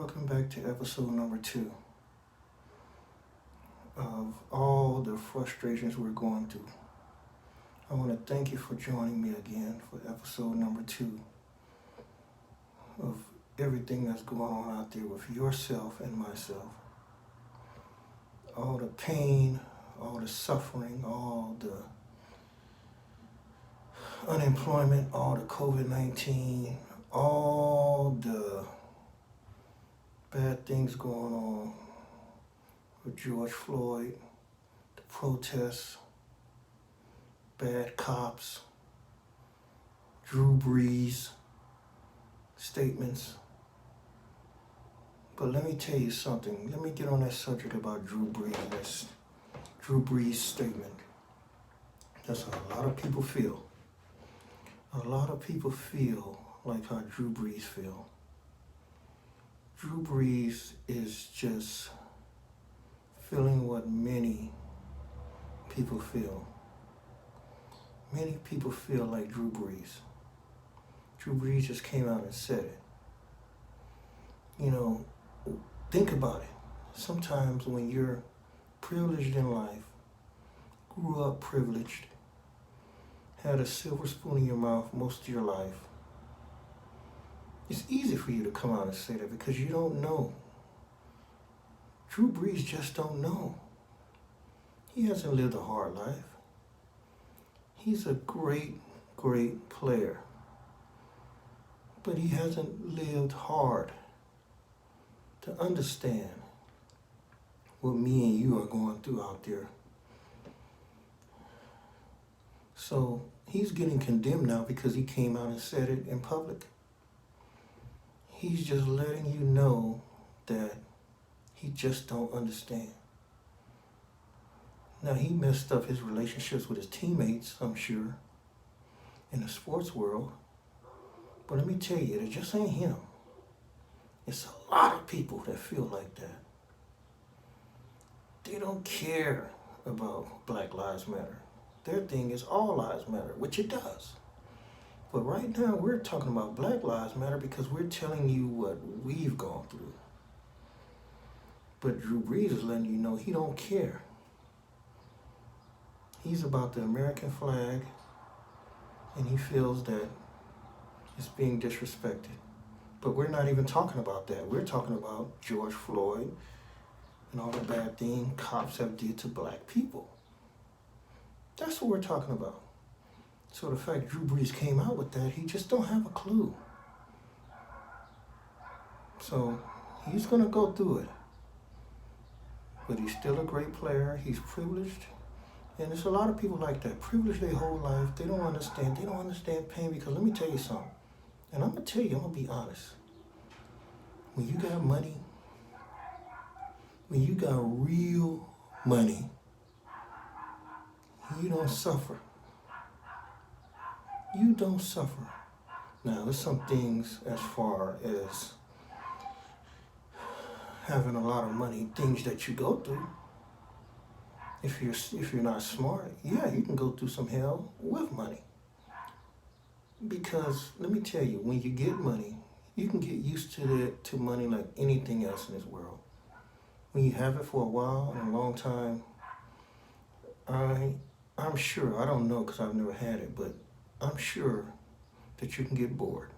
Welcome back to episode number 2 of all the frustrations we're going through. I want to thank you for joining me again for episode number 2 of everything that's going on out there with yourself and myself. All the pain, all the suffering, all the unemployment, all the COVID-19, all the bad things going on with George Floyd, the protests, bad cops, Drew Brees statements. But let me tell you something. Let me get on that subject about Drew Brees statement. That's how a lot of people feel. A lot of people feel like how Drew Brees feel. Drew Brees is just feeling what many people feel. Many people feel like Drew Brees. Drew Brees just came out and said it. You know, think about it. Sometimes when you're privileged in life, grew up privileged, had a silver spoon in your mouth most of your life, it's easy for you to come out and say that because you don't know. Drew Brees just don't know. He hasn't lived a hard life. He's a great, great player. But he hasn't lived hard to understand what me and you are going through out there. So he's getting condemned now because he came out and said it in public. He's just letting you know that he just don't understand. Now, he messed up his relationships with his teammates, I'm sure, in the sports world. But let me tell you, it just ain't him. It's a lot of people that feel like that. They don't care about Black Lives Matter. Their thing is all lives matter, which it does. But right now, we're talking about Black Lives Matter because we're telling you what we've gone through. But Drew Brees is letting you know he don't care. He's about the American flag, and he feels that it's being disrespected. But we're not even talking about that. We're talking about George Floyd and all the bad things cops have did to black people. That's what we're talking about. So the fact Drew Brees came out with that, he just don't have a clue. So he's going to go through it. But he's still a great player. He's privileged. And there's a lot of people like that. Privileged their whole life. They don't understand. They don't understand pain because let me tell you something. And I'm going to tell you, I'm going to be honest. When you got money, when you got real money, you don't suffer. You don't suffer. Now, there's some things as far as having a lot of money, things that you go through. If you're not smart, yeah, you can go through some hell with money. Because let me tell you, when you get money, you can get used to money like anything else in this world. When you have it for a while and a long time, I'm sure, I don't know because I've never had it, but I'm sure that you can get bored.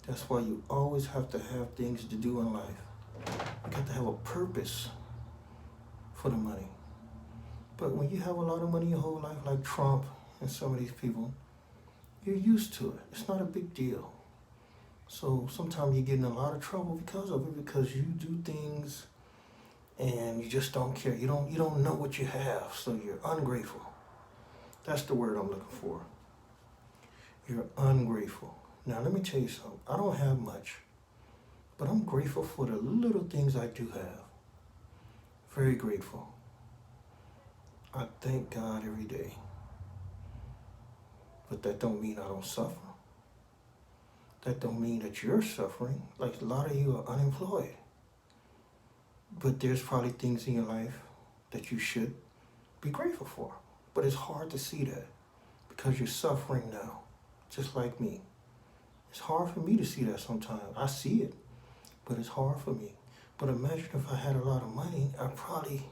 That's why you always have to have things to do in life. You got to have a purpose for the money. But when you have a lot of money your whole life, like Trump and some of these people, you're used to it. It's not a big deal. So sometimes you get in a lot of trouble because of it, because you do things and you just don't care. You don't know what you have, so you're ungrateful. That's the word I'm looking for. You're ungrateful. Now let me tell you something. I don't have much, but I'm grateful for the little things I do have. Very grateful. I thank God every day. But that don't mean I don't suffer. That don't mean that you're suffering. Like a lot of you are unemployed. But there's probably things in your life that you should be grateful for. But it's hard to see that because you're suffering now, just like me. It's hard for me to see that sometimes. I see it, but it's hard for me. But imagine if I had a lot of money, I probably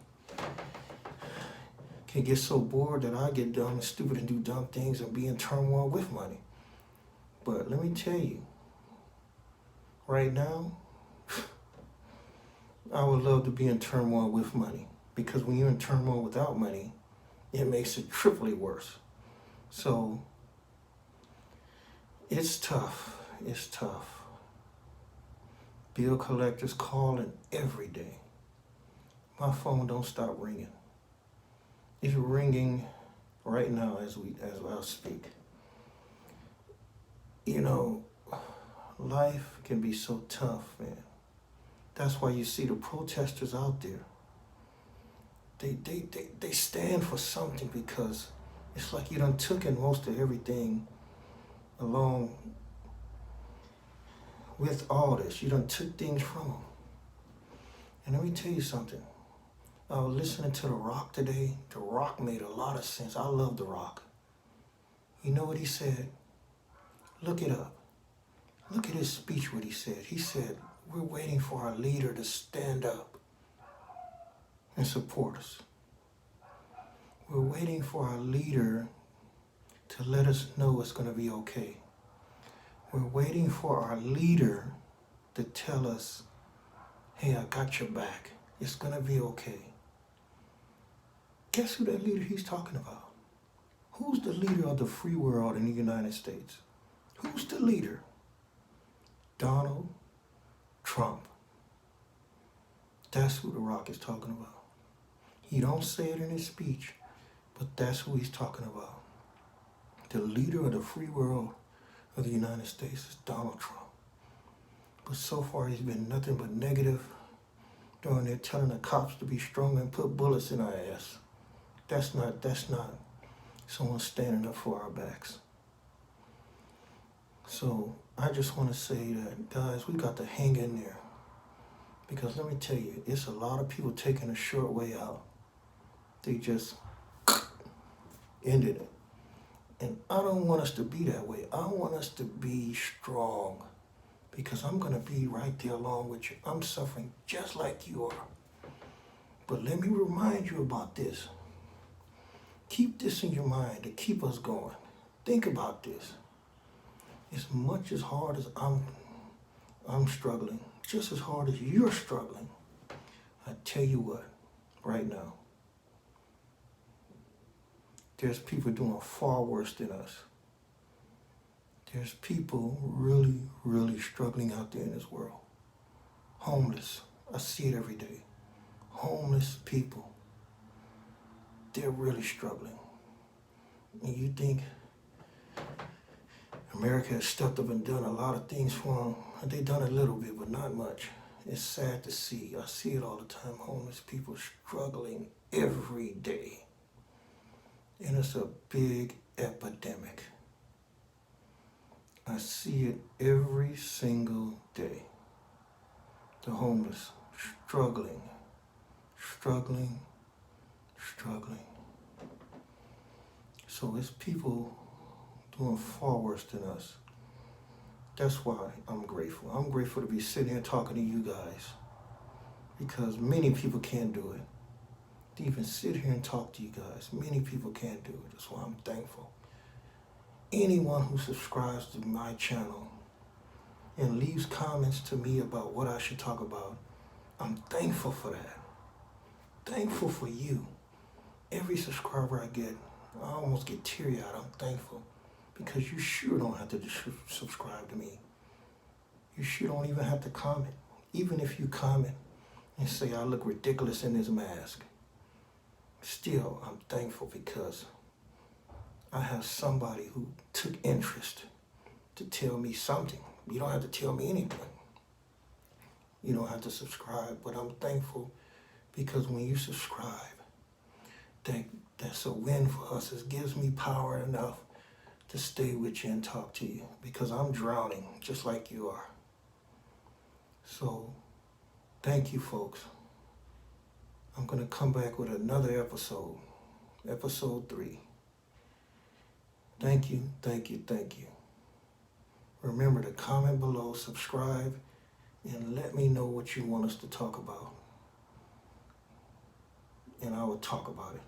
can get so bored that I get dumb and stupid and do dumb things and be in turmoil with money. But let me tell you, right now, I would love to be in turmoil with money, because when you're in turmoil without money, it makes it triply worse. So it's tough. It's tough. Bill collectors calling every day. My phone don't stop ringing. It's ringing right now as I speak. You know, life can be so tough, man. That's why you see the protesters out there. They stand for something, because it's like you done took in most of everything along with all this. You done took things from them. And let me tell you something. I was listening to The Rock today. The Rock made a lot of sense. I love The Rock. You know what he said? Look it up. Look at his speech, what he said. He said, we're waiting for our leader to stand up and support us. We're waiting for our leader to let us know it's going to be okay. We're waiting for our leader to tell us, hey, I got your back. It's going to be okay. Guess who that leader he's talking about? Who's the leader of the free world in the United States? Who's the leader? Donald Trump. That's who The Rock is talking about. He don't say it in his speech, but that's who he's talking about. The leader of the free world of the United States is Donald Trump. But so far he's been nothing but negative, down there telling the cops to be strong and put bullets in our ass. That's not someone standing up for our backs. So I just want to say that, guys, we got to hang in there. Because let me tell you, it's a lot of people taking a short way out. They just ended it. And I don't want us to be that way. I want us to be strong, because I'm going to be right there along with you. I'm suffering just like you are. But let me remind you about this. Keep this in your mind to keep us going. Think about this. As much as hard as I'm struggling, just as hard as you're struggling, I tell you what, right now, there's people doing far worse than us. There's people really, really struggling out there in this world. Homeless. I see it every day. Homeless people. They're really struggling. And you think America has stepped up and done a lot of things for them. They've done a little bit, but not much. It's sad to see. I see it all the time. Homeless people struggling every day. And it's a big epidemic. I see it every single day. The homeless struggling. So it's people doing far worse than us. That's why I'm grateful. I'm grateful to be sitting here talking to you guys, because many people can't do it. To even sit here and talk to you guys, many people can't do it. That's why I'm thankful. Anyone who subscribes to my channel and leaves comments to me about what I should talk about, I'm thankful for that. Thankful for you. Every subscriber I get, I almost get teary-eyed. I'm thankful, because you sure don't have to subscribe to me. You sure don't even have to comment. Even if you comment and say I look ridiculous in this mask, still I'm thankful, because I have somebody who took interest to tell me something. You don't have to tell me anything. You don't have to subscribe, but I'm thankful, because when you subscribe, that's a win for us. It gives me power enough to stay with you and talk to you, because I'm drowning just like you are. So thank you, folks. I'm going to come back with another episode, episode 3. Thank you. Remember to comment below, subscribe, and let me know what you want us to talk about, and I will talk about it.